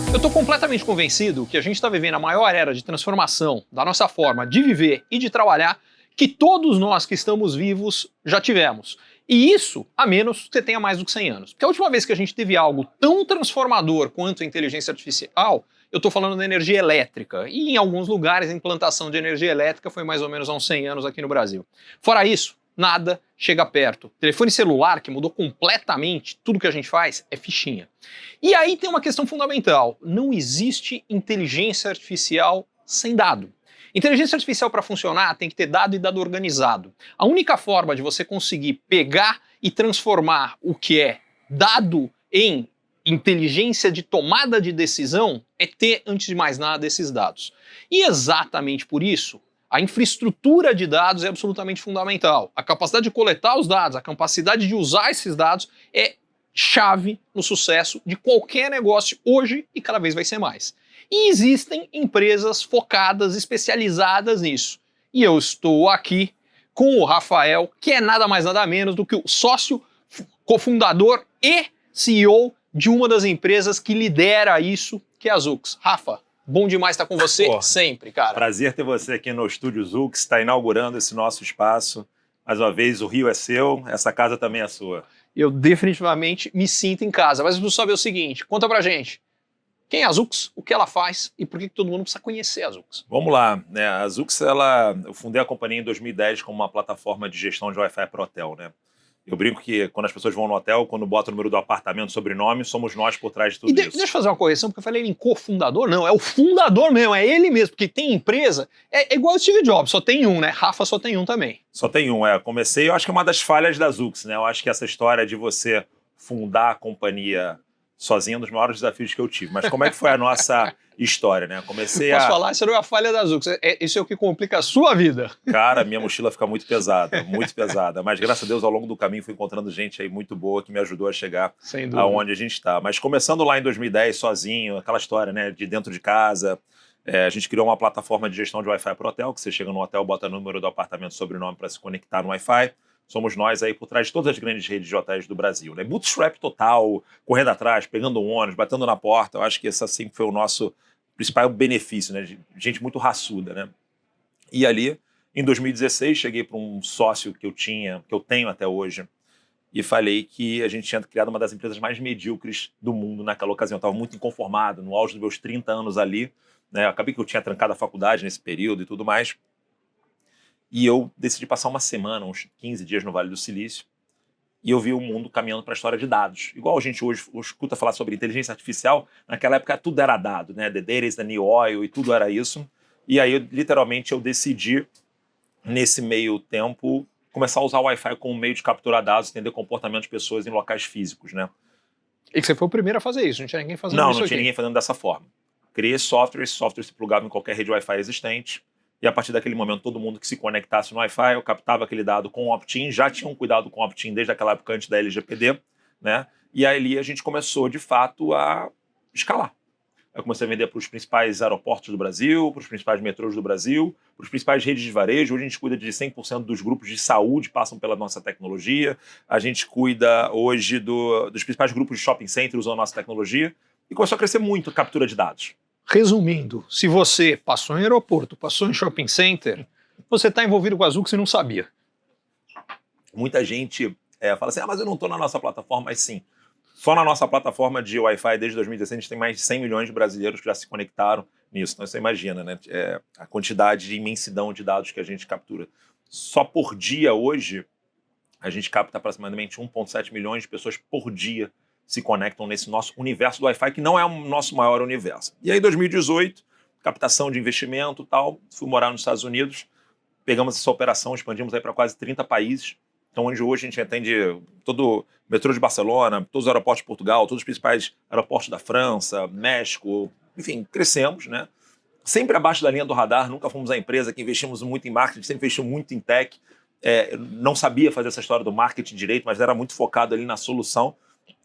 Eu estou completamente convencido que a gente está vivendo a maior era de transformação da nossa forma de viver e de trabalhar que todos nós que estamos vivos já tivemos. E isso, a menos que você tenha mais do que 100 anos. Porque a última vez que a gente teve algo tão transformador quanto a inteligência artificial, eu estou falando da energia elétrica. E em alguns lugares a implantação de energia elétrica foi mais ou menos há uns 100 anos aqui no Brasil. Fora isso, nada chega perto. Telefone celular, que mudou completamente tudo que a gente faz, é fichinha. E aí tem uma questão fundamental. Não existe inteligência artificial sem dado. Inteligência artificial para funcionar tem que ter dado e dado organizado. A única forma de você conseguir pegar e transformar o que é dado em inteligência de tomada de decisão é ter, antes de mais nada, esses dados. E exatamente por isso, a infraestrutura de dados é absolutamente fundamental. A capacidade de coletar os dados, a capacidade de usar esses dados é chave no sucesso de qualquer negócio hoje e cada vez vai ser mais. E existem empresas focadas, especializadas nisso. E eu estou aqui com o Rafael, que é nada mais nada menos do que o sócio, cofundador e CEO de uma das empresas que lidera isso, que é a Zux. Rafa, bom demais estar com você sempre, cara. Prazer ter você aqui no Estúdio Zux, está inaugurando esse nosso espaço. Mais uma vez, o Rio é seu, essa casa também é sua. Eu definitivamente me sinto em casa, mas eu preciso saber o seguinte, conta pra gente. Quem é a Zux, o que ela faz e por que todo mundo precisa conhecer a Zux? Vamos lá, né? A Zux, eu fundei a companhia em 2010 como uma plataforma de gestão de Wi-Fi para hotel, né? Eu brinco que quando as pessoas vão no hotel, quando botam o número do apartamento, sobrenome, somos nós por trás de tudo isso. Deixa eu fazer uma correção, porque eu falei em cofundador, não, é o fundador mesmo, é ele mesmo, porque tem empresa, é igual o Steve Jobs, só tem um, né? Rafa só tem um também. Só tem um, comecei, eu acho que é uma das falhas da Zux, né? Eu acho que essa história de você fundar a companhia sozinho é um dos maiores desafios que eu tive. Mas como é que foi a nossa história, né? Posso falar? Isso não é a falha da Zux, isso é o que complica a sua vida. Cara, minha mochila fica muito pesada, muito pesada. Mas graças a Deus, ao longo do caminho, fui encontrando gente aí muito boa que me ajudou a chegar aonde a gente está. Mas começando lá em 2010, sozinho, aquela história, né, de dentro de casa, a gente criou uma plataforma de gestão de Wi-Fi para o hotel, que você chega no hotel, bota o número do apartamento, sobrenome para se conectar no Wi-Fi. Somos nós aí por trás de todas as grandes redes de hotéis do Brasil, né? Bootstrap total, correndo atrás, pegando um ônibus, batendo na porta. Eu acho que esse sempre foi o nosso principal benefício, né? Gente muito raçuda, né? E ali, em 2016, cheguei para um sócio que eu tenho até hoje, e falei que a gente tinha criado uma das empresas mais medíocres do mundo naquela ocasião. Eu estava muito inconformado, no auge dos meus 30 anos ali, né? Acabei que eu tinha trancado a faculdade nesse período e tudo mais. E eu decidi passar uma semana, uns 15 dias no Vale do Silício, e eu vi o mundo caminhando para a história de dados. Igual a gente hoje escuta falar sobre inteligência artificial, naquela época tudo era dado, né? The data is the new oil, e tudo era isso. E aí, literalmente, eu decidi, nesse meio tempo, começar a usar o Wi-Fi como meio de capturar dados, entender comportamento de pessoas em locais físicos, né? E que você foi o primeiro a fazer isso, não tinha ninguém fazendo isso Não tinha ninguém fazendo dessa forma. Criei software, esse software se plugava em qualquer rede Wi-Fi existente, e a partir daquele momento, todo mundo que se conectasse no Wi-Fi, eu captava aquele dado com opt-in, já tinham cuidado com opt-in desde aquela época antes da LGPD, né? E aí a gente começou, de fato, a escalar. Eu comecei a vender para os principais aeroportos do Brasil, para os principais metrôs do Brasil, para os principais redes de varejo. Hoje a gente cuida de 100% dos grupos de saúde, passam pela nossa tecnologia. A gente cuida hoje dos principais grupos de shopping center usando a nossa tecnologia. E começou a crescer muito a captura de dados. Resumindo, se você passou em aeroporto, passou em shopping center, você está envolvido com a Zux e não sabia. Muita gente fala assim, mas eu não estou na nossa plataforma. Mas sim, só na nossa plataforma de Wi-Fi desde 2016 a gente tem mais de 100 milhões de brasileiros que já se conectaram nisso. Então você imagina, né? A quantidade de imensidão de dados que a gente captura. Só por dia hoje, a gente capta aproximadamente 1,7 milhões de pessoas por dia se conectam nesse nosso universo do Wi-Fi, que não é o nosso maior universo. E aí, em 2018, captação de investimento e tal, fui morar nos Estados Unidos, pegamos essa operação, expandimos aí para quase 30 países. Então, onde hoje a gente atende todo o metrô de Barcelona, todos os aeroportos de Portugal, todos os principais aeroportos da França, México, enfim, crescemos, né? Sempre abaixo da linha do radar, nunca fomos a empresa que investimos muito em marketing, sempre investimos muito em tech. Não sabia fazer essa história do marketing direito, mas era muito focado ali na solução.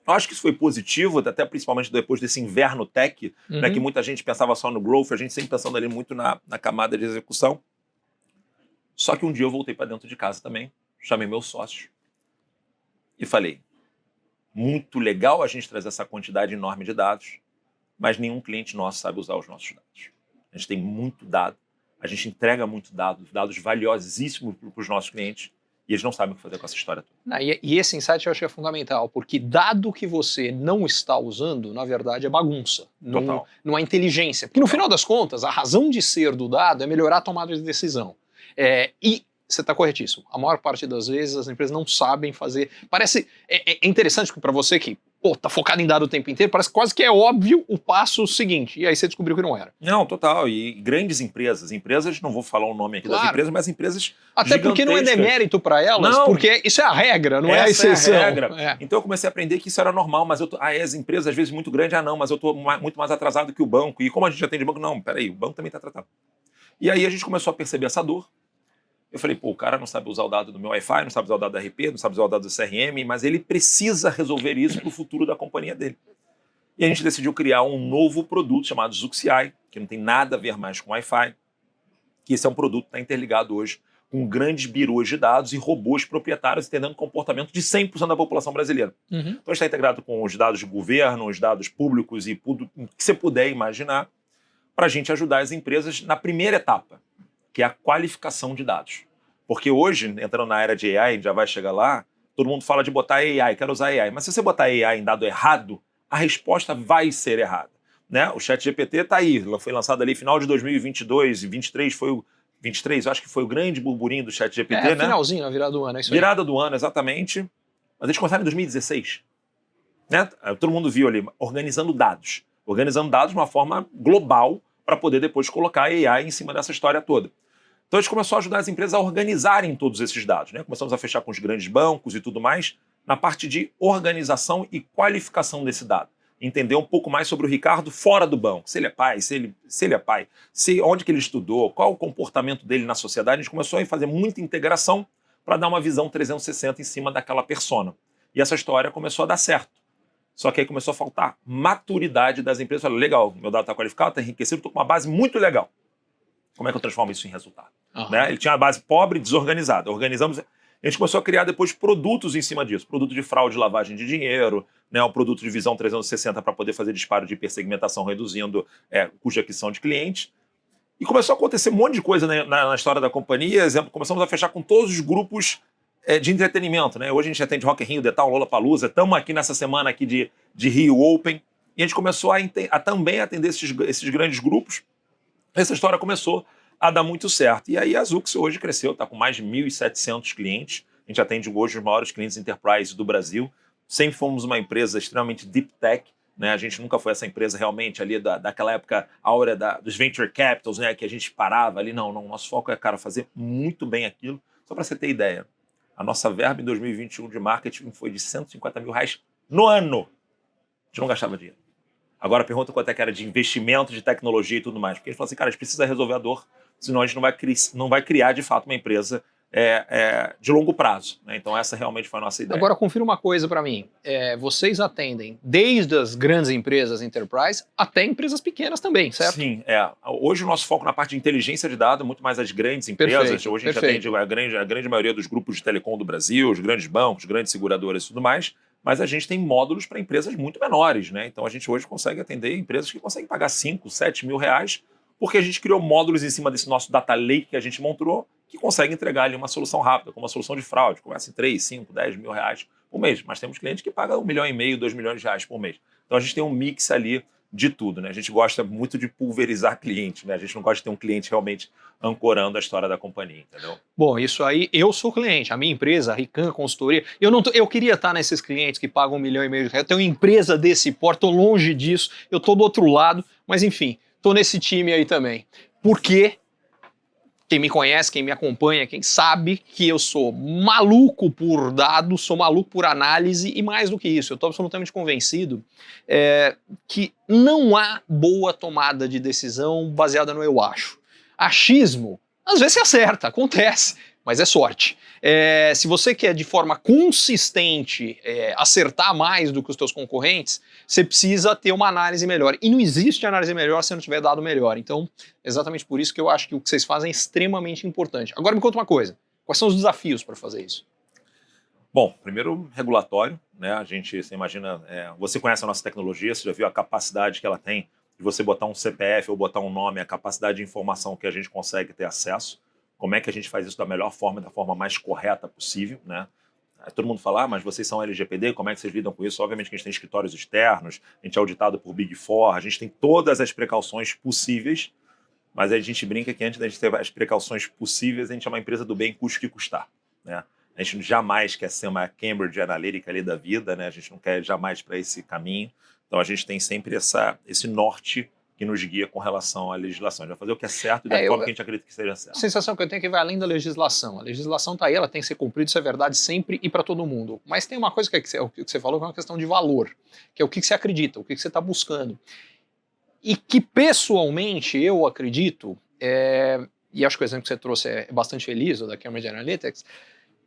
Eu acho que isso foi positivo, até principalmente depois desse inverno tech, né, que muita gente pensava só no growth, a gente sempre pensando ali muito na camada de execução. Só que um dia eu voltei para dentro de casa também, chamei meu sócio e falei, muito legal a gente trazer essa quantidade enorme de dados, mas nenhum cliente nosso sabe usar os nossos dados. A gente tem muito dado, a gente entrega muito dados valiosíssimos para os nossos clientes, e eles não sabem o que fazer com essa história toda. E esse insight eu acho que é fundamental, porque dado que você não está usando, na verdade é bagunça, não é inteligência. Porque no final das contas, a razão de ser do dado é melhorar a tomada de decisão. E você está corretíssimo, a maior parte das vezes as empresas não sabem fazer. Parece interessante para você que tá focado em dado o tempo inteiro, parece quase que é óbvio o passo seguinte, e aí você descobriu que não era. Não, total, e grandes empresas, não vou falar o nome aqui das empresas, mas empresas até porque não é demérito para elas, porque isso é a regra, não é a exceção. É a regra. Então eu comecei a aprender que isso era normal, mas as empresas às vezes muito grandes, não, mas eu estou muito mais atrasado que o banco, e como a gente atende banco, não, peraí, o banco também está atrasado. E aí a gente começou a perceber essa dor. Eu falei, o cara não sabe usar o dado do meu Wi-Fi, não sabe usar o dado da RP, não sabe usar o dado do CRM, mas ele precisa resolver isso para o futuro da companhia dele. E a gente decidiu criar um novo produto chamado Zuxi, que não tem nada a ver mais com Wi-Fi, que esse é um produto que está interligado hoje com grandes birôs de dados e robôs proprietários entendendo o comportamento de 100% da população brasileira. Então a gente está integrado com os dados de governo, os dados públicos e tudo que você puder imaginar, para a gente ajudar as empresas na primeira etapa, que é a qualificação de dados. Porque hoje, entrando na era de AI, a gente já vai chegar lá, todo mundo fala de botar AI, quero usar AI. Mas se você botar AI em dado errado, a resposta vai ser errada. Né? O ChatGPT está aí, foi lançado ali final de 2022 e 2023 foi o... 23, eu acho que foi o grande burburinho do ChatGPT, né? Finalzinho, a virada do ano, é isso aí. Virada do ano, exatamente. Mas eles começaram em 2016. Né? Todo mundo viu ali, organizando dados de uma forma global para poder depois colocar AI em cima dessa história toda. Então a gente começou a ajudar as empresas a organizarem todos esses dados. Né? Começamos a fechar com os grandes bancos e tudo mais na parte de organização e qualificação desse dado. Entender um pouco mais sobre o Ricardo fora do banco. Se ele é pai, onde que ele estudou, qual o comportamento dele na sociedade. A gente começou a fazer muita integração para dar uma visão 360 em cima daquela persona. E essa história começou a dar certo. Só que aí começou a faltar maturidade das empresas. Falaram, legal, meu dado está qualificado, está enriquecido, estou com uma base muito legal. Como é que eu transformo isso em resultado? Né? Ele tinha uma base pobre, desorganizada. Organizamos. A gente começou a criar depois produtos em cima disso. Produto de fraude e lavagem de dinheiro, né? Um produto de visão 360 para poder fazer disparo de hipersegmentação, reduzindo custo de aquisição de clientes. E começou a acontecer um monte de coisa na história da companhia. Exemplo, começamos a fechar com todos os grupos de entretenimento. Né? Hoje a gente atende Rock in Rio, The Town, Lollapalooza. Estamos aqui nessa semana aqui de Rio Open. E a gente começou a também atender esses grandes grupos. Essa história começou a dar muito certo. E aí a Zuxi hoje cresceu, está com mais de 1.700 clientes. A gente atende hoje os maiores clientes enterprise do Brasil. Sempre fomos uma empresa extremamente deep tech. Né? A gente nunca foi essa empresa realmente ali daquela época áurea dos venture capitals, né? Que a gente parava ali. Não, nosso foco é, cara, fazer muito bem aquilo. Só para você ter ideia, a nossa verba em 2021 de marketing foi de R$150 mil no ano. A gente não gastava dinheiro. Agora pergunta quanto é que era de investimento, de tecnologia e tudo mais. Porque ele falou assim, cara, a gente precisa resolver a dor, senão a gente não vai criar, de fato, uma empresa de longo prazo. Né? Então essa realmente foi a nossa ideia. Agora confira uma coisa para mim. Vocês atendem desde as grandes empresas enterprise até empresas pequenas também, certo? Sim. Hoje o nosso foco na parte de inteligência de dados é muito mais as grandes empresas. Perfeito, hoje a gente atende a grande maioria dos grupos de telecom do Brasil, os grandes bancos, grandes seguradoras e tudo mais. Mas a gente tem módulos para empresas muito menores, né? Então a gente hoje consegue atender empresas que conseguem pagar 5, 7 mil reais, porque a gente criou módulos em cima desse nosso data lake que a gente montou, que consegue entregar ali uma solução rápida, como uma solução de fraude, começa em 3, 5, 10 mil reais por mês. Mas temos clientes que pagam 1,5 milhão, 2 milhões de reais por mês. Então a gente tem um mix ali de tudo, né? A gente gosta muito de pulverizar cliente, né? A gente não gosta de ter um cliente realmente ancorando a história da companhia, entendeu? Bom, isso aí, eu sou cliente, a minha empresa, a Rican Consultoria, eu queria estar nesses clientes que pagam 1,5 milhão de reais, eu tenho uma empresa desse porte, estou longe disso, eu estou do outro lado, mas enfim, estou nesse time aí também. Porque quem me conhece, quem me acompanha, quem sabe que eu sou maluco por dados, sou maluco por análise e mais do que isso, eu estou absolutamente convencido que não há boa tomada de decisão baseada no eu acho. Achismo, às vezes se acerta, acontece, mas é sorte. Se você quer de forma consistente acertar mais do que os teus concorrentes, você precisa ter uma análise melhor. E não existe análise melhor se não tiver dado melhor. Então, exatamente por isso que eu acho que o que vocês fazem é extremamente importante. Agora me conta uma coisa, quais são os desafios para fazer isso? Bom, primeiro, regulatório, né? Você imagina, você conhece a nossa tecnologia, você já viu a capacidade que ela tem de você botar um CPF ou botar um nome, a capacidade de informação que a gente consegue ter acesso. Como é que a gente faz isso da melhor forma, da forma mais correta possível, né? Todo mundo fala, mas vocês são LGPD, como é que vocês lidam com isso? Obviamente que a gente tem escritórios externos, a gente é auditado por Big Four, a gente tem todas as precauções possíveis, mas a gente brinca que antes da gente ter as precauções possíveis, a gente é uma empresa do bem custe que custar, né? A gente jamais quer ser uma Cambridge Analytica ali da vida, né? A gente não quer jamais para esse caminho. Então a gente tem sempre esse norte que nos guia com relação à legislação. A gente vai fazer o que é certo e da forma que a gente acredita que seja certo. A sensação que eu tenho é que vai além da legislação. A legislação está aí, ela tem que ser cumprida, isso é verdade sempre e para todo mundo. Mas tem uma coisa que o que você falou, que é uma questão de valor, que é o que você acredita, o que você está buscando. E que, pessoalmente, eu acredito, e acho que o exemplo que você trouxe é bastante feliz, o da Cambridge Analytics,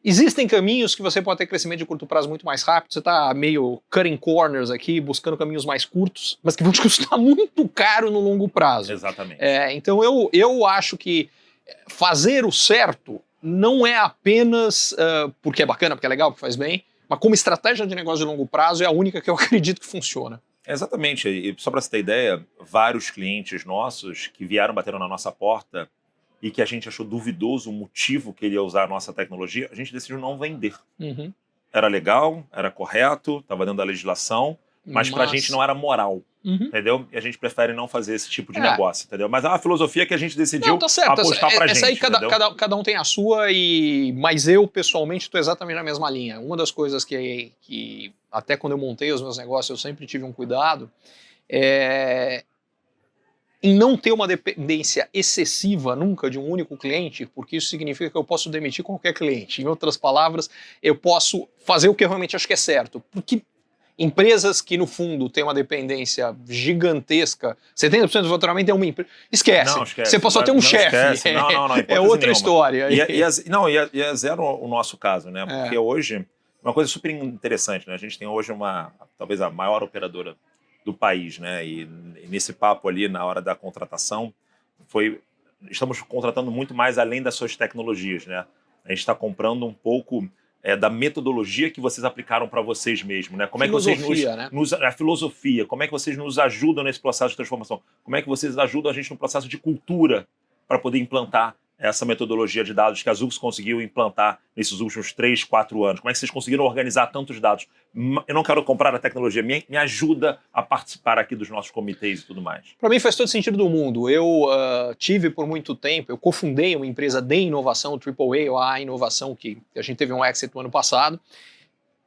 existem caminhos que você pode ter crescimento de curto prazo muito mais rápido, você está meio cutting corners aqui, buscando caminhos mais curtos, mas que vão te custar muito caro no longo prazo. Exatamente. Então eu acho que fazer o certo não é apenas porque é bacana, porque é legal, porque faz bem, mas como estratégia de negócio de longo prazo é a única que eu acredito que funciona. Exatamente. E só para você ter ideia, vários clientes nossos que bateram na nossa porta e que a gente achou duvidoso o motivo que ele ia usar a nossa tecnologia, a gente decidiu não vender. Uhum. Era legal, era correto, estava dentro da legislação, mas para a gente não era moral, entendeu? E a gente prefere não fazer esse tipo de negócio, entendeu? Mas é uma filosofia que a gente decidiu apostar pra gente. Essa aí cada um tem a sua, mas eu, pessoalmente, estou exatamente na mesma linha. Uma das coisas que até quando eu montei os meus negócios, eu sempre tive um cuidado, em não ter uma dependência excessiva nunca de um único cliente, porque isso significa que eu posso demitir qualquer cliente. Em outras palavras, eu posso fazer o que eu realmente acho que é certo. Porque empresas que, no fundo, têm uma dependência gigantesca, 70% do faturamento é uma empresa. Esquece. Não, esquece. Você pode só ter um chefe. Não, é outra história. E é zero o nosso caso, né? Porque hoje, uma coisa super interessante, né? A gente tem hoje talvez a maior operadora do país, né? E nesse papo ali, na hora da contratação, estamos contratando muito mais além das suas tecnologias, né? A gente está comprando um pouco da metodologia que vocês aplicaram para vocês mesmos, né? Como é que vocês a filosofia, como é que vocês nos ajudam nesse processo de transformação? Como é que vocês ajudam a gente no processo de cultura para poder implantar essa metodologia de dados que a Zux conseguiu implantar nesses últimos 3, 4 anos? Como é que vocês conseguiram organizar tantos dados? Eu não quero comprar a tecnologia, me ajuda a participar aqui dos nossos comitês e tudo mais. Para mim faz todo sentido do mundo. Eu tive por muito tempo, eu cofundei uma empresa de inovação, o AAA, ou a inovação, que a gente teve um exit no ano passado,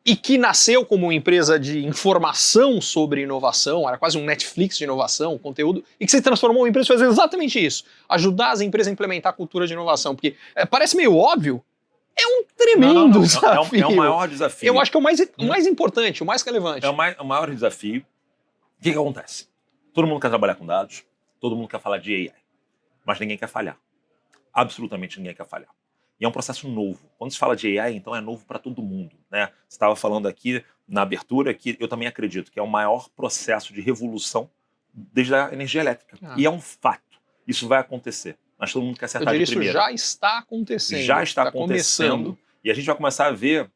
e que nasceu como uma empresa de informação sobre inovação, era quase um Netflix de inovação, conteúdo, e que se transformou em empresa fazendo exatamente isso, ajudar as empresas a implementar a cultura de inovação, porque parece meio óbvio, é um tremendo desafio. É o maior desafio. Eu acho que é o mais importante, o mais relevante. É o maior desafio. O que acontece? Todo mundo quer trabalhar com dados, todo mundo quer falar de AI, mas ninguém quer falhar. Absolutamente ninguém quer falhar. E é um processo novo. Quando se fala de AI, então é novo para todo mundo, né? Você estava falando aqui na abertura que eu também acredito que é o maior processo de revolução desde a energia elétrica. E é um fato. Isso vai acontecer. Mas todo mundo quer acertar de primeira. Isso já está acontecendo. Já está acontecendo. Começando. E a gente vai começar a ver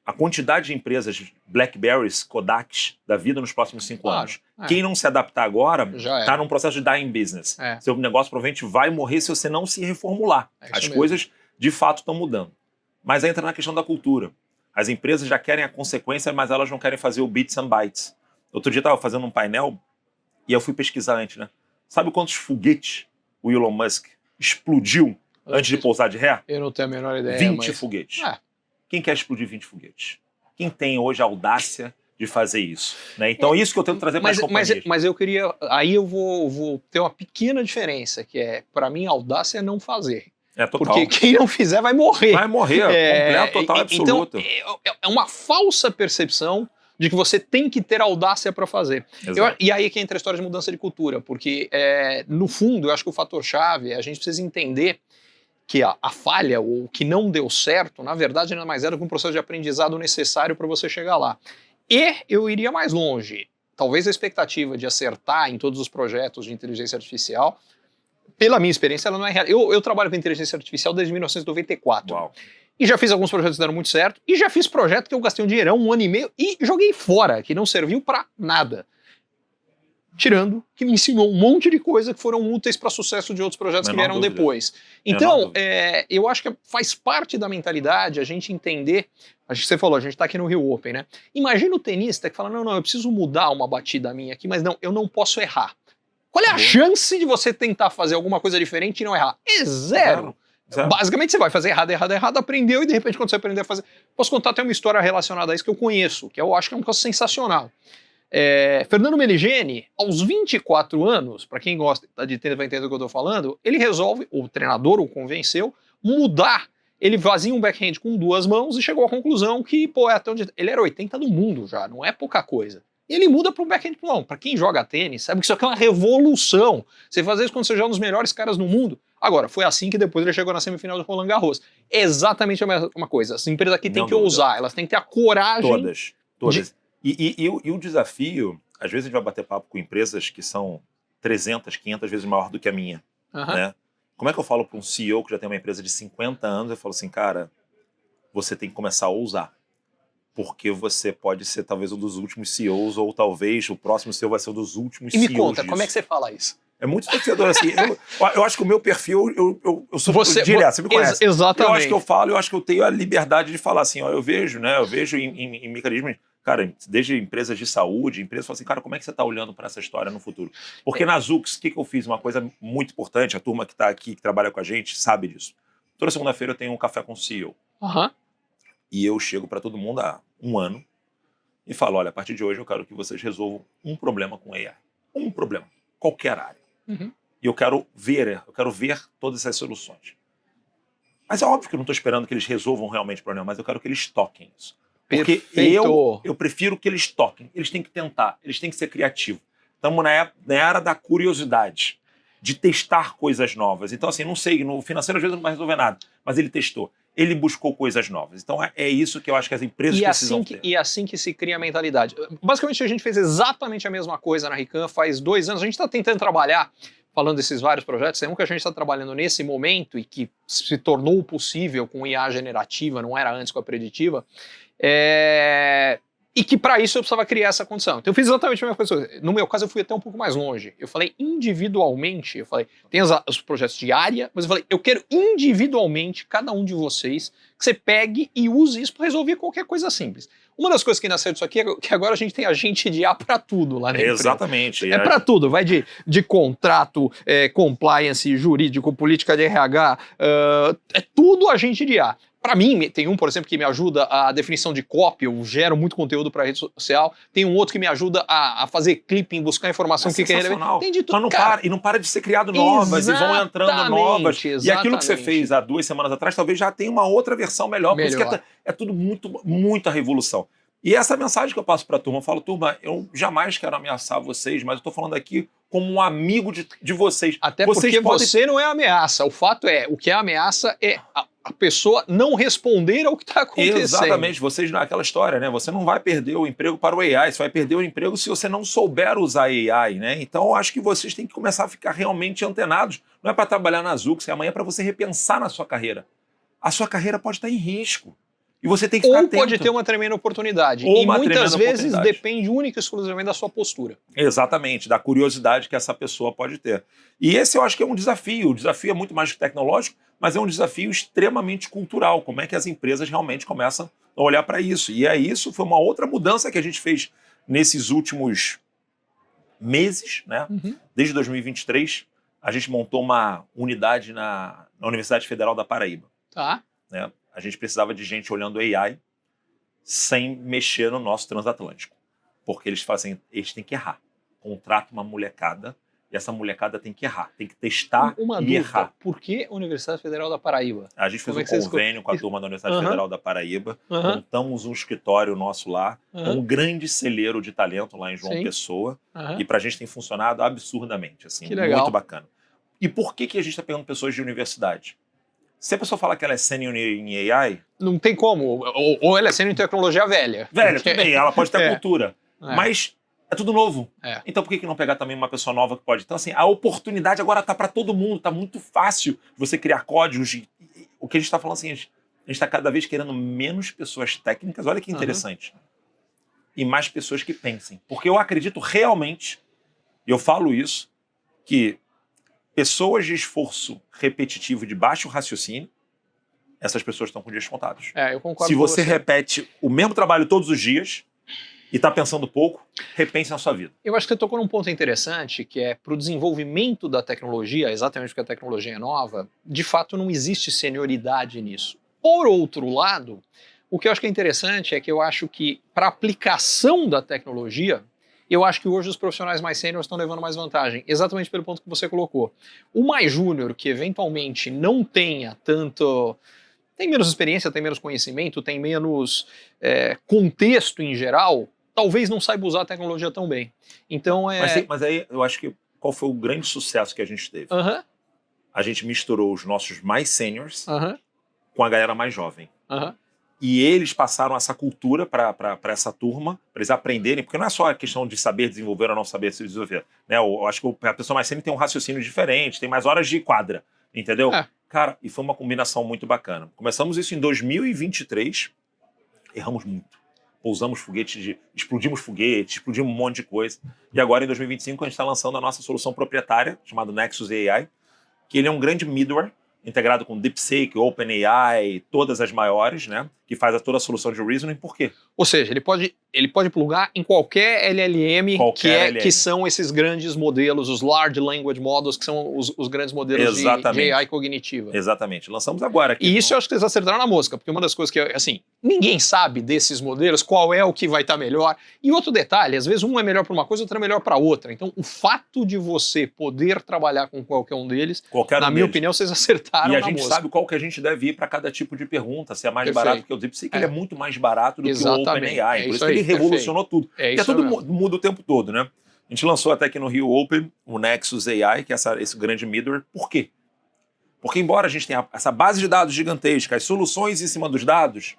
a quantidade de empresas, Blackberrys, Kodaks, da vida nos próximos 5 anos. Quem não se adaptar agora está num processo de dying business. Seu negócio provavelmente vai morrer se você não se reformular. As coisas, de fato, estão mudando. Mas entra na questão da cultura. As empresas já querem a consequência, mas elas não querem fazer o bits and bytes. Outro dia eu estava fazendo um painel e eu fui pesquisar antes, né? Sabe quantos foguetes o Elon Musk explodiu antes de pousar de ré? Eu não tenho a menor ideia. 20 foguetes. Quem quer explodir 20 foguetes? Quem tem hoje a audácia de fazer isso? Né? Então, isso que eu tento trazer para as companhias. Mas eu queria... Aí eu vou ter uma pequena diferença, que é, para mim, a audácia é não fazer. Total. Porque quem não fizer vai morrer. Vai morrer, completo, total, absoluta. Então, é uma falsa percepção de que você tem que ter audácia para fazer. E aí que entra a história de mudança de cultura, porque, no fundo, eu acho que o fator-chave é a gente precisa entender que a falha, ou o que não deu certo, na verdade, nada mais era que um processo de aprendizado necessário para você chegar lá. E eu iria mais longe. Talvez a expectativa de acertar em todos os projetos de inteligência artificial, pela minha experiência, ela não é real. Eu trabalho com inteligência artificial desde 1994. Uau. E já fiz alguns projetos que deram muito certo, e já fiz projeto que eu gastei um dinheirão, 1 ano e meio, e joguei fora, que não serviu pra nada. Tirando que me ensinou um monte de coisa que foram úteis para sucesso de outros projetos que vieram depois. Então, eu acho que faz parte da mentalidade a gente entender, acho que você falou, a gente tá aqui no Rio Open, né? Imagina o tenista que fala, não, eu preciso mudar uma batida minha aqui, mas não, eu não posso errar. Qual é a chance de você tentar fazer alguma coisa diferente e não errar? É zero. Basicamente você vai fazer errado, aprendeu, e de repente quando você aprender a fazer... Posso contar até uma história relacionada a isso que eu conheço, que eu acho que é um caso sensacional. Fernando Meligeni, aos 24 anos, para quem gosta de tênis vai entender o que eu estou falando, ele resolve, o treinador o convenceu, mudar. Ele fazia um backhand com 2 mãos e chegou à conclusão que, pô, até onde... ele era 80 do mundo já, não é pouca coisa. E ele muda para um backhand com mão. Para quem joga tênis, sabe que isso aqui é uma revolução. Você fazer isso quando você joga um dos melhores caras no mundo. Agora, foi assim que depois ele chegou na semifinal do Roland Garros. É exatamente a mesma coisa. As empresas aqui têm que ousar, elas têm que ter a coragem... Todas. E o desafio, às vezes a gente vai bater papo com empresas que são 300, 500 vezes maior do que a minha, né? Como é que eu falo para um CEO que já tem uma empresa de 50 anos, eu falo assim, cara, você tem que começar a ousar, porque você pode ser talvez um dos últimos CEOs, ou talvez o próximo CEO vai ser um dos últimos CEOs. E me conta, como é que você fala isso? É muito torcedor, assim, eu acho que o meu perfil, eu sou direto, você me conhece. Exatamente. Eu acho que eu falo, eu acho que eu tenho a liberdade de falar assim, ó, eu vejo em mecanismos, cara, desde empresas de saúde, empresas falam assim, cara, como é que você está olhando para essa história no futuro? Porque na Zux, o que eu fiz? Uma coisa muito importante, a turma que está aqui, que trabalha com a gente, sabe disso. Toda segunda-feira eu tenho um café com o CEO. E eu chego para todo mundo há 1 ano e falo, olha, a partir de hoje eu quero que vocês resolvam um problema com AI. Um problema, qualquer área. E eu quero ver todas essas soluções. Mas é óbvio que eu não estou esperando que eles resolvam realmente o problema, mas eu quero que eles toquem isso. Porque eu prefiro que eles toquem. Eles têm que tentar, eles têm que ser criativos. Estamos na era da curiosidade, de testar coisas novas. Então, assim, não sei, no financeiro às vezes não vai resolver nada, mas ele testou. Ele buscou coisas novas. Então, é isso que eu acho que as empresas precisam ter. E assim que se cria a mentalidade. Basicamente, a gente fez exatamente a mesma coisa na Rican faz 2 anos. A gente está tentando trabalhar, falando desses vários projetos, tem um que a gente está trabalhando nesse momento e que se tornou possível com IA generativa, não era antes com a preditiva, e que para isso eu precisava criar essa condição. Então eu fiz exatamente a mesma coisa. No meu caso eu fui até um pouco mais longe. Eu falei individualmente, tem os projetos de área, mas eu falei, eu quero individualmente, cada um de vocês, que você pegue e use isso para resolver qualquer coisa simples. Uma das coisas que nasceu disso aqui é que agora a gente tem agente de IA para tudo lá na empresa. Exatamente. É para tudo, vai de contrato, compliance, jurídico, política de RH, é tudo agente de IA. Para mim, tem um, por exemplo, que me ajuda a definição de copy, eu gero muito conteúdo para rede social, tem um outro que me ajuda a fazer clipping, buscar informação que quer. Tem de tudo, e não para de ser criado novas, e vão entrando novas. Exatamente. E aquilo que você fez há 2 semanas atrás, talvez já tenha uma outra versão melhor. Por isso que é tudo muita revolução. E essa mensagem que eu passo para a turma, eu falo, turma, eu jamais quero ameaçar vocês, mas eu estou falando aqui como um amigo de vocês. Até porque você não é ameaça, o fato o que é ameaça é a pessoa não responder ao que está acontecendo. Exatamente, vocês naquela história, né? Você não vai perder o emprego para o AI, você vai perder o emprego se você não souber usar AI, né? Então eu acho que vocês têm que começar a ficar realmente antenados. Não é para trabalhar na Zux, amanhã é para você repensar na sua carreira. A sua carreira pode estar em risco. E você tem que ficar atento. Ou pode ter uma tremenda oportunidade. E muitas vezes depende única e exclusivamente da sua postura. Exatamente, da curiosidade que essa pessoa pode ter. E esse eu acho que é um desafio. O desafio é muito mais que tecnológico, mas é um desafio extremamente cultural. Como é que as empresas realmente começam a olhar para isso? E isso foi uma outra mudança que a gente fez nesses últimos meses, né? Desde 2023, a gente montou uma unidade na Universidade Federal da Paraíba. Né? A gente precisava de gente olhando AI sem mexer no nosso transatlântico. Porque eles fazem, eles têm que errar. Contrata uma molecada e essa molecada tem que errar, tem que testar e errar. Por que Universidade Federal da Paraíba? A gente fez um convênio com a turma da Universidade Federal da Paraíba, montamos um escritório nosso lá, um grande celeiro de talento lá em João Pessoa, e pra gente tem funcionado absurdamente, assim, muito bacana. E por que a gente está pegando pessoas de universidade? Se a pessoa falar que ela é sênior em AI... Não tem como. Ou ela é sênior em tecnologia velha. Velha, tudo bem, ela pode ter cultura. Mas é tudo novo. Então por que não pegar também uma pessoa nova que pode? Então assim, a oportunidade agora está para todo mundo. Está muito fácil você criar códigos. O que a gente está falando assim, A gente está cada vez querendo menos pessoas técnicas, olha que interessante, e mais pessoas que pensem. Porque eu acredito realmente, e eu falo isso, que pessoas de esforço repetitivo de baixo raciocínio, essas pessoas estão com dias contados. Eu concordo Se com você repete o mesmo trabalho todos os dias e está pensando pouco, repense na sua vida. Eu acho que você tocou num ponto interessante, que é para o desenvolvimento da tecnologia, exatamente porque a tecnologia é nova, de fato não existe senioridade nisso. Por outro lado, o que eu acho que é interessante é que eu acho que para a aplicação da tecnologia, eu acho que hoje os profissionais mais sêniores estão levando mais vantagem, exatamente pelo ponto que você colocou. O mais júnior, que eventualmente não tenha tanto... tem menos experiência, tem menos conhecimento, tem menos contexto em geral, talvez não saiba usar a tecnologia tão bem. Então Mas aí eu acho que qual foi o grande sucesso que a gente teve? A gente misturou os nossos mais seniors com a galera mais jovem. E eles passaram essa cultura para essa turma, para eles aprenderem, porque não é só a questão de saber desenvolver ou não saber se desenvolver. Né? Eu acho que a pessoa mais sênior tem um raciocínio diferente, tem mais horas de quadra, entendeu? Cara, e foi uma combinação muito bacana. Começamos isso em 2023, erramos muito. Pousamos foguetes, explodimos foguetes, explodimos um monte de coisa. E agora, em 2025, a gente está lançando a nossa solução proprietária, chamada Nexus AI, que ele é um grande middleware, integrado com DeepSeek, OpenAI, todas as maiores, né? Que faz toda a solução de reasoning. Por quê? Ou seja, ele pode plugar em qualquer LLM, que são esses grandes modelos, os Large Language Models, que são os grandes modelos de AI cognitiva. Exatamente. Lançamos agora aqui. E isso eu acho que vocês acertaram na mosca, porque uma das coisas que, assim, ninguém sabe desses modelos qual é o que vai estar melhor. E outro detalhe, às vezes um é melhor para uma coisa, outro é melhor para outra. Então, o fato de você poder trabalhar com qualquer um deles, na minha opinião, vocês acertaram na mosca. E a gente sabe qual que a gente deve ir para cada tipo de pergunta, se é mais barato que o DeepSeek, ele é muito mais barato do que o OpenAI. Por isso que ele revolucionou tudo. Porque tudo muda o tempo todo, né? A gente lançou até aqui no Rio Open o Nexus AI, que é esse grande middleware. Por quê? Porque embora a gente tenha essa base de dados gigantesca, as soluções em cima dos dados,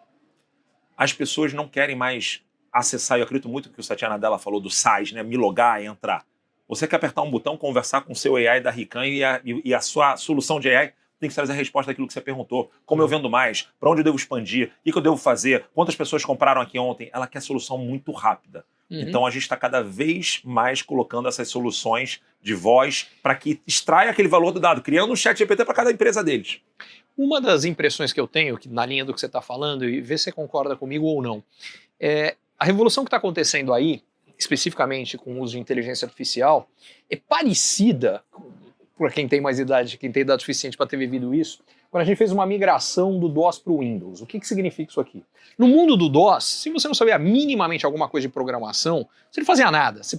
as pessoas não querem mais acessar, eu acredito muito que o Satya Nadella falou do SaaS, né? Me logar e entrar. Você quer apertar um botão, conversar com o seu AI da Rican e a sua solução de AI tem que trazer a resposta daquilo que você perguntou. Como eu vendo mais? Para onde eu devo expandir? O que eu devo fazer? Quantas pessoas compraram aqui ontem? Ela quer solução muito rápida. Então a gente está cada vez mais colocando essas soluções de voz para que extraia aquele valor do dado, criando um chat GPT para cada empresa deles. Uma das impressões que eu tenho, na linha do que você está falando, e vê se você concorda comigo ou não, a revolução que está acontecendo aí, especificamente com o uso de inteligência artificial, é parecida, para quem tem mais idade, quem tem idade suficiente para ter vivido isso, quando a gente fez uma migração do DOS para o Windows. O que significa isso aqui? No mundo do DOS, se você não sabia minimamente alguma coisa de programação, você não fazia nada, você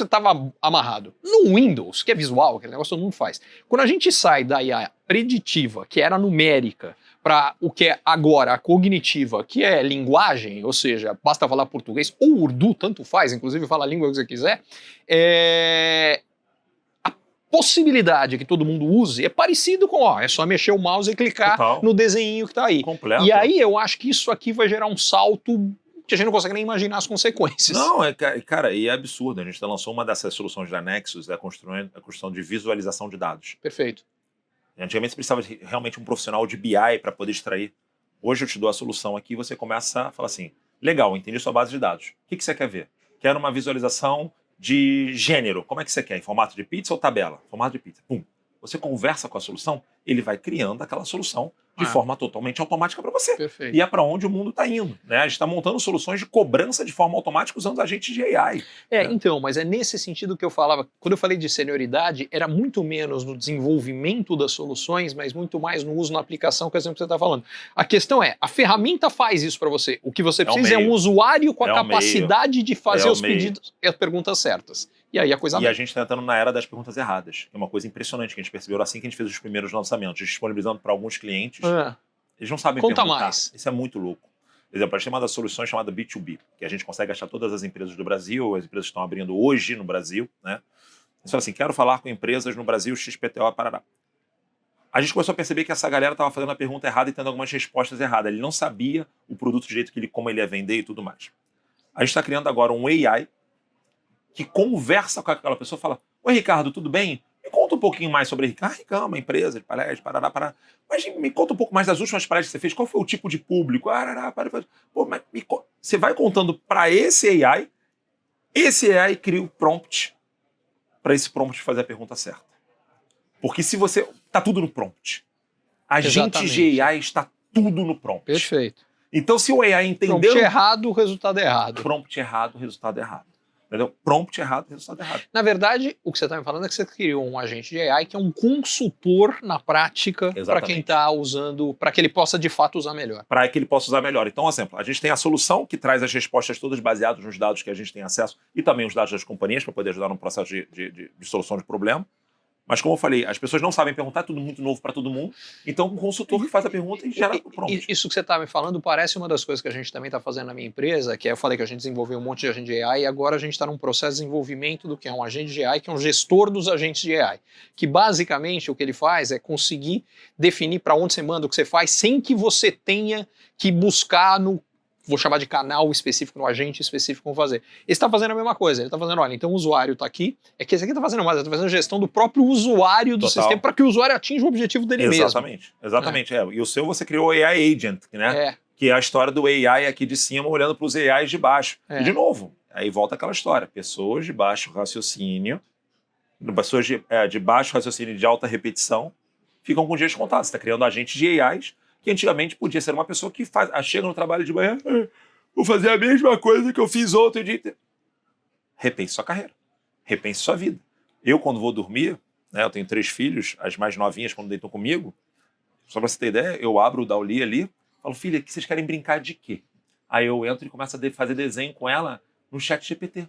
estava amarrado. No Windows, que é visual, aquele negócio todo mundo faz. Quando a gente sai da IA preditiva, que era numérica, para o que é agora a cognitiva, que é linguagem, ou seja, basta falar português ou urdu, tanto faz, inclusive fala a língua que você quiser, possibilidade que todo mundo use é parecido com, é só mexer o mouse e clicar no desenho que está aí. Completo. E aí eu acho que isso aqui vai gerar um salto que a gente não consegue nem imaginar as consequências. Não, cara, e é absurdo. A gente lançou uma dessas soluções da Nexus, a construção de visualização de dados. Perfeito. Antigamente você precisava de realmente um profissional de BI para poder extrair. Hoje eu te dou a solução aqui e você começa a falar assim, legal, entendi sua base de dados. O que você quer ver? Quero uma visualização de gênero. Como é que você quer? Em formato de pizza ou tabela? Formato de pizza. Pum. Você conversa com a solução, ele vai criando aquela solução de forma totalmente automática para você. Perfeito. E é para onde o mundo está indo. Né? A gente está montando soluções de cobrança de forma automática usando agentes de AI. Então, mas é nesse sentido que eu falava, quando eu falei de senioridade, era muito menos no desenvolvimento das soluções, mas muito mais no uso na aplicação, que é o exemplo que você está falando. A questão é, a ferramenta faz isso para você. O que você precisa é um usuário com a capacidade de fazer os pedidos e as perguntas certas. E aí a coisa... E a gente está entrando na era das perguntas erradas. É uma coisa impressionante que a gente percebeu assim que a gente fez os primeiros lançamentos, disponibilizando para alguns clientes. Eles não sabem perguntar. Conta mais. Isso é muito louco. Por exemplo, a gente tem uma das soluções chamada B2B, que a gente consegue achar todas as empresas do Brasil, as empresas que estão abrindo hoje no Brasil, né? Eles falam assim, quero falar com empresas no Brasil, XPTO, Parará. A gente começou a perceber que essa galera estava fazendo a pergunta errada e tendo algumas respostas erradas. Ele não sabia o produto do jeito como ele ia vender e tudo mais. A gente está criando agora um AI que conversa com aquela pessoa e fala, oi Ricardo, tudo bem? Me conta um pouquinho mais sobre a Ricam, uma empresa de palestras, parará. Mas me conta um pouco mais das últimas palestras que você fez. Qual foi o tipo de público? Pô, mas você vai contando para esse AI cria o prompt para esse prompt fazer a pergunta certa. Porque se você... Tá tudo no prompt. Agentes de AI está tudo no prompt. Perfeito. Então, se o AI entendeu... Prompt errado, o resultado é errado. Prompt errado, o resultado é errado. Entendeu? Prompt errado, resultado errado. Na verdade, o que você está me falando é que você criou um agente de AI que é um consultor na prática para quem está usando, para que ele possa de fato usar melhor. Para que ele possa usar melhor. Então, por exemplo, a gente tem a solução que traz as respostas todas baseadas nos dados que a gente tem acesso e também os dados das companhias para poder ajudar no processo de solução de problema. Mas, como eu falei, as pessoas não sabem perguntar, é tudo muito novo para todo mundo. Então, um consultor que faz a pergunta e gera o prompt. Isso que você está me falando parece uma das coisas que a gente também está fazendo na minha empresa, que é, eu falei que a gente desenvolveu um monte de agente de AI e agora a gente está num processo de desenvolvimento do que é um agente de AI, que é um gestor dos agentes de AI. Que, basicamente, o que ele faz é conseguir definir para onde você manda o que você faz sem que você tenha que buscar no... vou chamar de canal específico, no agente específico como fazer. Ele está fazendo a mesma coisa, ele está fazendo, olha, então o usuário está aqui, é que esse aqui está fazendo mais, ele está fazendo gestão do próprio usuário do sistema para que o usuário atinja o objetivo dele mesmo. Exatamente. E o seu você criou o AI Agent, né? Que é a história do AI aqui de cima olhando para os AIs de baixo. E de novo, aí volta aquela história, pessoas de baixo raciocínio, pessoas de baixo raciocínio de alta repetição, ficam com dias contados. Você está criando agentes de AIs que antigamente podia ser uma pessoa que chega no trabalho de manhã, vou fazer a mesma coisa que eu fiz ontem dia. Repense sua carreira, repense sua vida. Eu, quando vou dormir, né, eu tenho 3 filhos, as mais novinhas, quando deitam comigo, só para você ter ideia, eu abro o Dauli ali, falo, filha, que vocês querem brincar de quê? Aí eu entro e começo a fazer desenho com ela no chat GPT.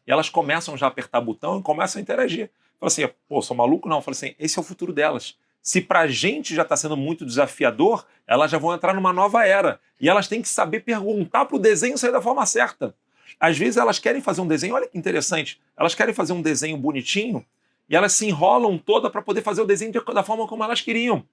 E elas começam já a apertar botão e começam a interagir. Falo assim, pô, sou maluco? Não. Eu falo assim, esse é o futuro delas. Se pra gente já está sendo muito desafiador, elas já vão entrar numa nova era. E elas têm que saber perguntar para o desenho sair da forma certa. Às vezes elas querem fazer um desenho, olha que interessante, elas querem fazer um desenho bonitinho e elas se enrolam toda para poder fazer o desenho da forma como elas queriam.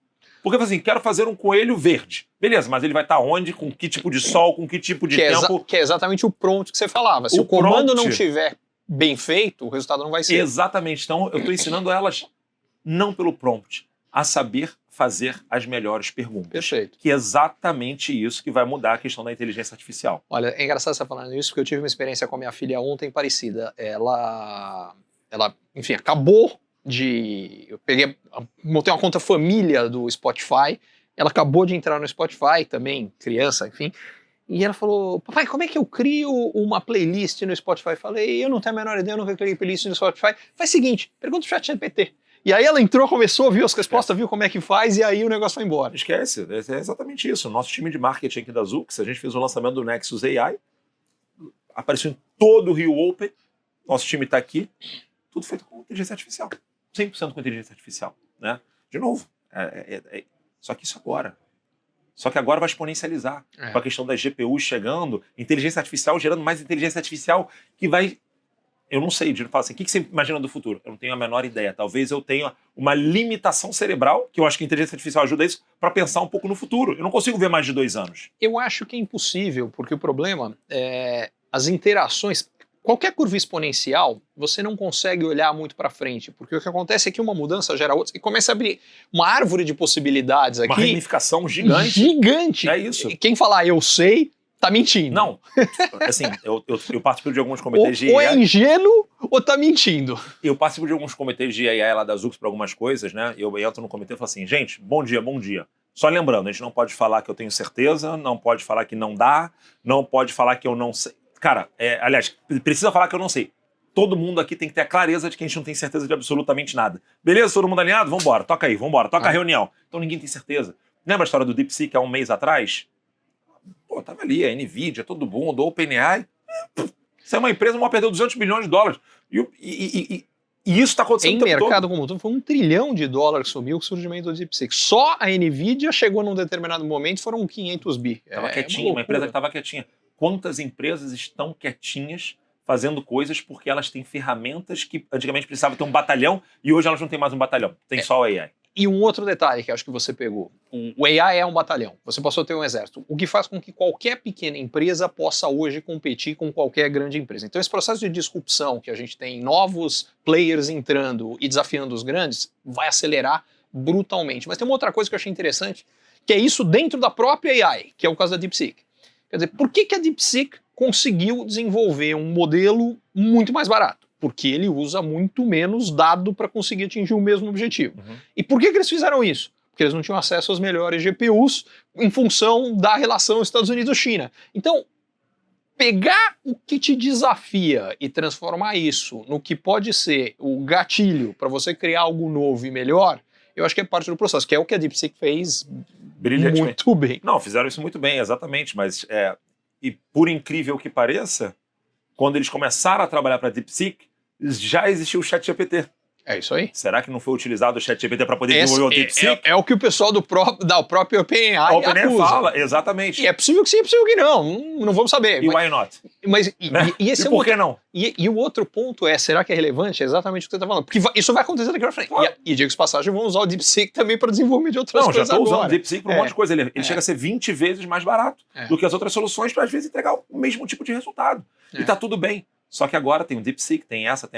Porque assim, quero fazer um coelho verde. Beleza, mas ele vai estar onde? Com que tipo de sol? Com que tipo de tempo? Que é exatamente o prompt que você falava. Se o comando não estiver bem feito, o resultado não vai ser. Exatamente. Então eu estou ensinando elas não pelo prompt, a saber fazer as melhores perguntas. Perfeito. Que é exatamente isso que vai mudar a questão da inteligência artificial. Olha, é engraçado você estar falando isso, porque eu tive uma experiência com a minha filha ontem parecida. Ela enfim, acabou de... Eu montei uma conta família do Spotify, ela acabou de entrar no Spotify também, criança, enfim, e ela falou, papai, como é que eu crio uma playlist no Spotify? Eu falei, eu não tenho a menor ideia, eu nunca criei playlist no Spotify. Faz o seguinte, pergunta pro ChatGPT. E aí ela entrou, começou, viu as respostas, viu como é que faz, e aí o negócio foi embora. Esquece, é exatamente isso. O nosso time de marketing aqui da Zux, a gente fez o lançamento do Nexus AI, apareceu em todo o Rio Open, nosso time está aqui, tudo feito com inteligência artificial. 100% com inteligência artificial. Né? De novo, só que isso agora. Só que agora vai exponencializar. Com a questão das GPUs chegando, inteligência artificial gerando mais inteligência artificial que vai... Eu não sei, Dino, fala assim, o que você imagina do futuro? Eu não tenho a menor ideia. Talvez eu tenha uma limitação cerebral, que eu acho que a inteligência artificial ajuda isso, para pensar um pouco no futuro. Eu não consigo ver mais de 2 anos. Eu acho que é impossível, porque o problema é as interações. Qualquer curva exponencial, você não consegue olhar muito para frente, porque o que acontece é que uma mudança gera outra, e começa a abrir uma árvore de possibilidades aqui. Uma ramificação gigante. Gigante. É isso. Quem falar eu sei, tá mentindo. Não, assim, eu participo de alguns comitês de AI. Ou é ingênuo ou tá mentindo. Eu participo de alguns comitês de AI lá da Zux para algumas coisas, né? Eu entro no comitê e falo assim, gente, bom dia, bom dia. Só lembrando, a gente não pode falar que eu tenho certeza, não pode falar que não dá, não pode falar que eu não sei. Cara, aliás, precisa falar que eu não sei. Todo mundo aqui tem que ter a clareza de que a gente não tem certeza de absolutamente nada. Beleza? Todo mundo alinhado? Vambora, toca aí, vambora, toca a reunião. Então ninguém tem certeza. Lembra a história do DeepSeek há um mês atrás? Pô, tava ali, a NVIDIA, todo mundo, o OpenAI. Isso é uma empresa que vai perder $200 bilhões. E isso está acontecendo em mercado como um todo. Foi $1 trilhão que subiu o surgimento do DeepSeek. Só a NVIDIA chegou num determinado momento, foram 500 bi. Estava quietinha, uma empresa que estava quietinha. Quantas empresas estão quietinhas fazendo coisas porque elas têm ferramentas que antigamente precisavam ter um batalhão e hoje elas não têm mais um batalhão, tem só o AI. E um outro detalhe que acho que você pegou. O AI é um batalhão, você passou a ter um exército, o que faz com que qualquer pequena empresa possa hoje competir com qualquer grande empresa. Então esse processo de disrupção que a gente tem novos players entrando e desafiando os grandes, vai acelerar brutalmente. Mas tem uma outra coisa que eu achei interessante, que é isso dentro da própria AI, que é o caso da DeepSeek. Quer dizer, por que a DeepSeek conseguiu desenvolver um modelo muito mais barato? Porque ele usa muito menos dado para conseguir atingir o mesmo objetivo. E por que eles fizeram isso? Porque eles não tinham acesso às melhores GPUs em função da relação Estados Unidos-China. Então, pegar o que te desafia e transformar isso no que pode ser o gatilho para você criar algo novo e melhor, eu acho que é parte do processo, que é o que a DeepSeek fez muito bem. Não, fizeram isso muito bem, exatamente, mas e por incrível que pareça, quando eles começaram a trabalhar para a DeepSeek, já existiu o ChatGPT. É isso aí. Será que não foi utilizado o ChatGPT para poder desenvolver o DeepSeek? É o que o pessoal da própria OpenAI acusa. Fala, exatamente. E é possível que sim, é possível que não. Não vamos saber. E why not? Mas, né? e esse e por que não? E o outro ponto é, será que é relevante? É exatamente o que você está falando. Porque isso vai acontecer daqui para frente. E digo-se passagem, vão usar o DeepSeek também para desenvolvimento de outras coisas. Não, já estou usando o DeepSeek para um monte de coisa. Ele chega a ser 20 vezes mais barato do que as outras soluções para, às vezes, entregar o mesmo tipo de resultado. E está tudo bem. Só que agora tem o DeepSeek, tem essa.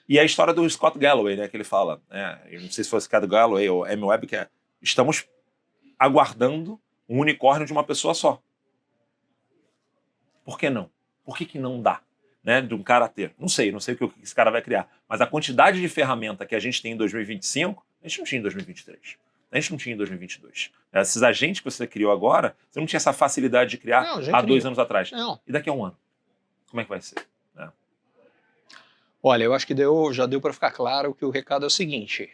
E a história do Scott Galloway, né, que ele fala, eu não sei se foi o Scott Galloway ou M-Web, que estamos aguardando um unicórnio de uma pessoa só. Por que não? Por que não dá, né, de um cara ter? Não sei o que esse cara vai criar, mas a quantidade de ferramenta que a gente tem em 2025, a gente não tinha em 2023. A gente não tinha em 2022. Esses agentes que você criou agora, você não tinha essa facilidade de criar há 2 anos atrás. Não. E daqui a 1 ano? Como é que vai ser? Olha, eu acho que já deu para ficar claro que o recado é o seguinte,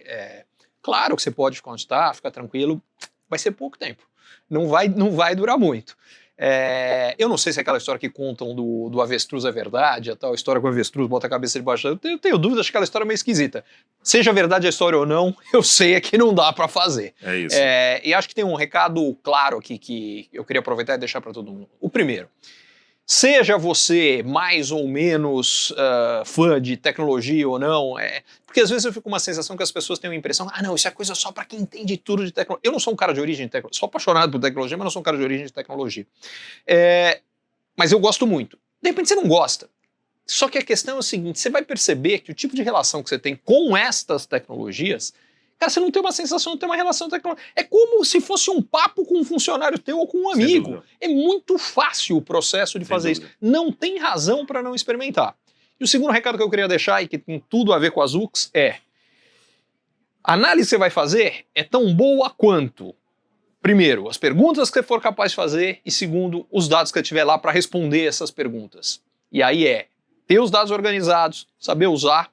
claro que você pode ficar onde está, ficar tranquilo, vai ser pouco tempo, não vai durar muito. Eu não sei se aquela história que contam do avestruz é verdade, a tal história com o avestruz bota a cabeça debaixo, eu tenho dúvidas, acho que aquela história é meio esquisita. Seja verdade a história ou não, eu sei que não dá para fazer. É isso. E acho que tem um recado claro aqui que eu queria aproveitar e deixar para todo mundo. O primeiro, seja você mais ou menos fã de tecnologia ou não, porque às vezes eu fico com uma sensação que as pessoas têm uma impressão, não, isso é coisa só para quem entende tudo de tecnologia. Eu não sou um cara de origem de tecnologia, sou apaixonado por tecnologia, mas não sou um cara de origem de tecnologia. Mas eu gosto muito. De repente você não gosta. Só que a questão é o seguinte, você vai perceber que o tipo de relação que você tem com estas tecnologias, cara, você não tem uma sensação, não tem uma relação tecnológica. É como se fosse um papo com um funcionário teu ou com um amigo. É muito fácil o processo de fazer isso. Não tem razão para não experimentar. E o segundo recado que eu queria deixar, e que tem tudo a ver com as UX, a análise que você vai fazer é tão boa quanto, primeiro, as perguntas que você for capaz de fazer, e segundo, os dados que você tiver lá para responder essas perguntas. E aí ter os dados organizados, saber usar,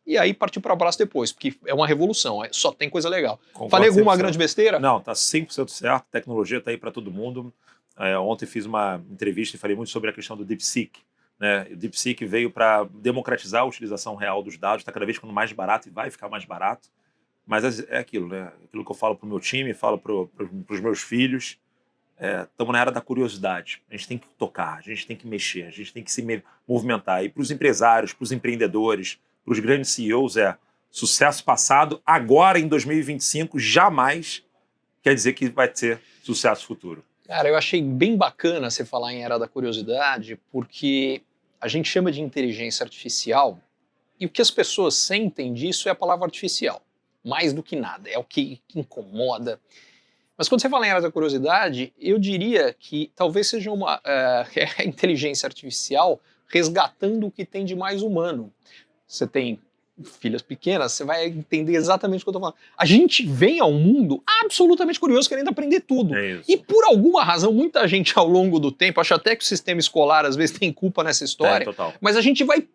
e aí partir para o abraço depois, porque é uma revolução, só tem coisa legal. Concordo. Falei alguma grande besteira? Não, tá 100% certo, a tecnologia está aí para todo mundo. Ontem fiz uma entrevista e falei muito sobre a questão do DeepSeek. Né? O DeepSeek veio para democratizar a utilização real dos dados, está cada vez ficando mais barato e vai ficar mais barato. Mas é aquilo, né? Aquilo que eu falo para o meu time, falo para os meus filhos. Estamos na era da curiosidade. A gente tem que tocar, a gente tem que mexer, a gente tem que se movimentar. E para os empresários, para os empreendedores, para os grandes CEOs, sucesso passado, agora em 2025, jamais quer dizer que vai ter sucesso futuro. Cara, eu achei bem bacana você falar em era da curiosidade, porque a gente chama de inteligência artificial e o que as pessoas sentem disso é a palavra artificial, mais do que nada, é o que incomoda. Mas quando você fala em era da curiosidade, eu diria que talvez seja uma inteligência artificial resgatando o que tem de mais humano. Você tem filhas pequenas, você vai entender exatamente o que eu estou falando. A gente vem ao mundo absolutamente curioso, querendo aprender tudo. E por alguma razão, muita gente ao longo do tempo, acho até que o sistema escolar às vezes tem culpa nessa história, total. Mas a gente vai,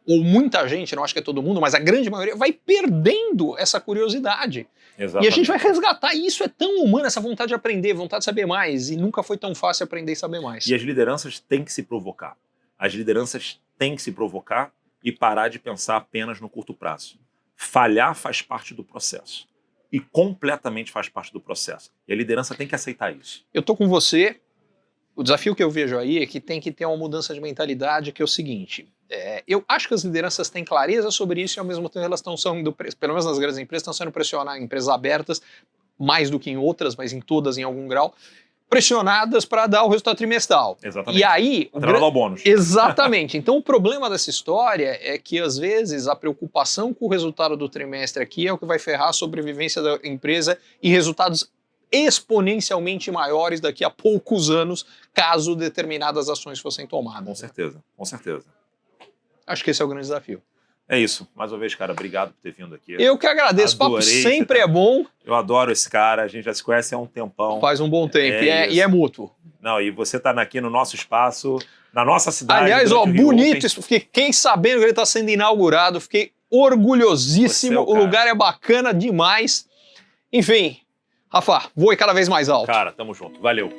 ou muita gente, não acho que é todo mundo, mas a grande maioria, vai perdendo essa curiosidade. Exatamente. E a gente vai resgatar, e isso é tão humano, essa vontade de aprender, vontade de saber mais, e nunca foi tão fácil aprender e saber mais. E as lideranças têm que se provocar. As lideranças têm que se provocar e parar de pensar apenas no curto prazo. Falhar faz parte do processo. E completamente faz parte do processo. E a liderança tem que aceitar isso. Eu tô com você. O desafio que eu vejo aí é que tem que ter uma mudança de mentalidade, que é o seguinte. Eu acho que as lideranças têm clareza sobre isso e ao mesmo tempo elas estão sendo, pelo menos nas grandes empresas, estão sendo pressionadas, empresas abertas, mais do que em outras, mas em todas em algum grau, pressionadas para dar o resultado trimestral. Exatamente. E aí... Atrelado ao bônus. Exatamente. Então o problema dessa história é que às vezes a preocupação com o resultado do trimestre aqui é o que vai ferrar a sobrevivência da empresa e resultados exponencialmente maiores daqui a poucos anos, caso determinadas ações fossem tomadas. Com certeza, com certeza. Acho que esse é o grande desafio. É isso. Mais uma vez, cara, obrigado por ter vindo aqui. Eu que agradeço. O papo sempre é bom. Eu adoro esse cara. A gente já se conhece há um tempão. Faz um bom tempo. E é mútuo. Não, e você tá aqui no nosso espaço, na nossa cidade. Aliás, ó, bonito isso. Fiquei sabendo que ele está sendo inaugurado. Fiquei orgulhosíssimo. O lugar é bacana demais. Enfim, Rafa, voe cada vez mais alto. Cara, tamo junto. Valeu.